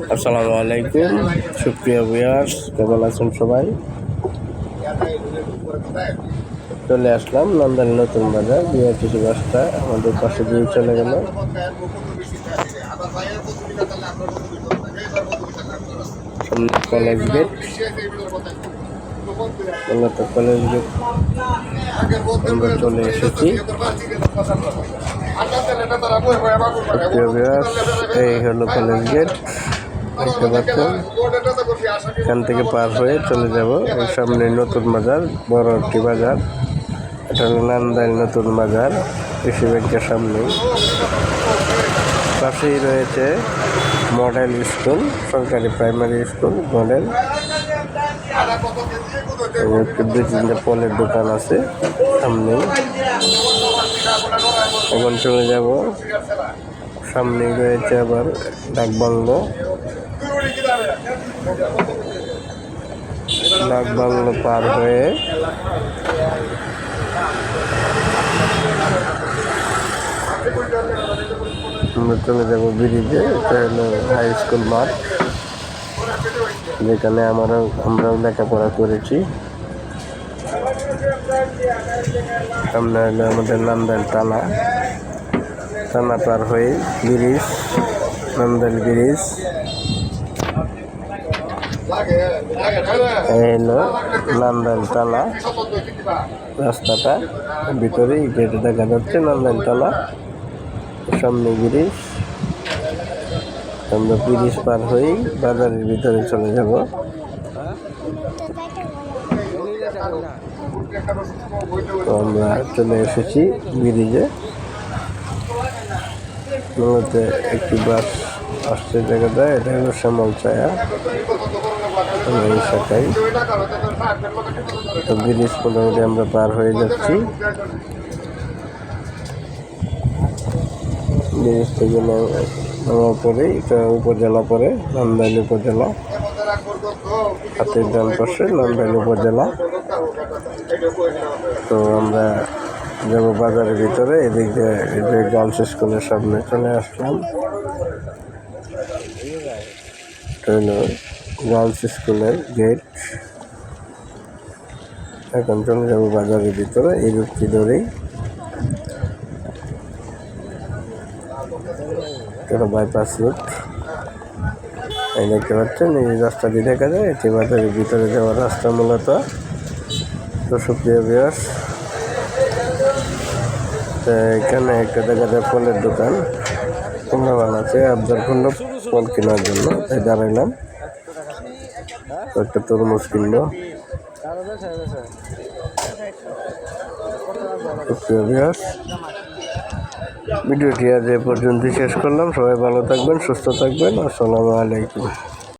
আসসালামু আলাইকুম সুপ্রিয় ভিউয়ার্স, কেমন আছেন সবাই? চলে আসলাম নন্দানী নতুন বাজার বিআরটিসি বাসটা আমাদের পাশে দিয়ে চলে গেল। সামনে কলেজ গেট, মূলত কলেজ গেট আমরা চলে এসেছি। প্রিয় ভিউয়ার্স, এই হলো কলেজ গেট, দেখতে পাচ্ছেন। এখান থেকে পার হয়ে চলে যাব এই সামনে নতুন বাজার, বড় একটি বাজার। এটা হলো নন্দানী নতুন বাজার, কৃষি ব্যাংকের সামনে। পাশেই রয়েছে মডেল স্কুল, সরকারি প্রাইমারি স্কুল মডেল। দুই তিনটা ফলের দোকান আছে সামনেই। এখন চলে যাব, সামনেই রয়েছে আবার ডাকবাংলো। ডাকবাংলো পার হয়ে আমরা চলে যাব ব্রিজে। এটা হলো হাই স্কুল মাঠ, যেখানে আমরাও লেখাপড়া করেছি। সামনে হলো আমাদের নন্দানী টানা, টানা পার হয়ে ব্রিজ, নন্দানী ব্রিজ। এই হলো নন্দানী টানা রাস্তাটা, ভিতরেই গেটে দেখা যাচ্ছে নন্দানী টানা, সামনে ব্রিজ। আমরা ব্রিজ পার হয়েই বাজারের ভিতরে চলে যাব। তো আমরা চলে এসেছি ব্রিজে। মূলত একটি বাস আসছে জায়গাটায়, এটা হলো শ্যামল ছায়া এই শাখায়। তো ব্রিজ মোটামুটি আমরা পার হয়ে যাচ্ছি। ব্রিজ থেকে নামার পরে এটা উপজেলা পড়ে, নন্দানী উপজেলা। হাতের ডান পাশে নন্দানী উপজেলা। তো আমরা যাব বাজারের ভিতরে। এদিক দিয়ে গার্লস স্কুলের সামনে চলে আসলাম। গার্লস স্কুলের গেট। এখন চলে যাব বাজারের ভিতরে এই রুটটি ধরেই। এটা বাইপাস রুট, এই দেখতে পাচ্ছেন এই রাস্তাটি দেখা যায়, এটি বাজারের ভিতরে যাওয়ার রাস্তা মূলত। তো সুপ্রিয় ভিউয়ার্স, এখানে একটা দেখা যায় ফলের দোকান, কুমড়াবান আছে, আবদার করলো ফল কেনার জন্য, তাই দাঁড়াইলাম। একটা তরমুজ কিনলো। সুপ্রিয় ভিউয়ার্স, ভিডিওটি আজ এ পর্যন্ত শেষ করলাম। সবাই ভালো থাকবেন, সুস্থ থাকবেন। আসসালামু আলাইকুম।